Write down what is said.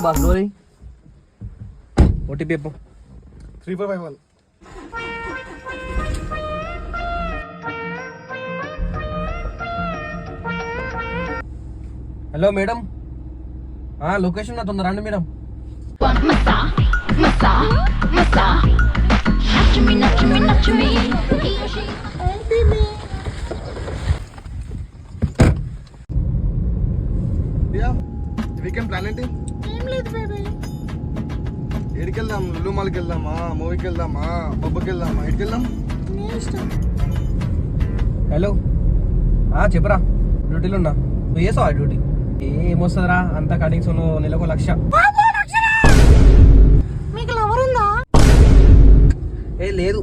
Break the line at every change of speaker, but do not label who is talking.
Boss రోల్ OTP
3451.
Hello madam, location నా తొందర రండి మేడం.
వీకెండ్ ప్లాన్ ఏంటి?
ఏం లేదు బేబీ.
ఎడికి వెళ్దాం? లులు మాల్కి వెళ్దామా, మూవీకి వెళ్దామా, పబ్కి వెళ్దామా, ఎడికి వెళ్దాం?
నీ ఇష్టం.
హలో చెప్పరా, డ్యూటీలో ఉన్నా. నువ్వు చేసావా డ్యూటీ? ఏమొస్తుందిరా అంత కటింగ్స్, నెలకు 1,00,000.
మీకు లవర్ ఉందా?
లేదు.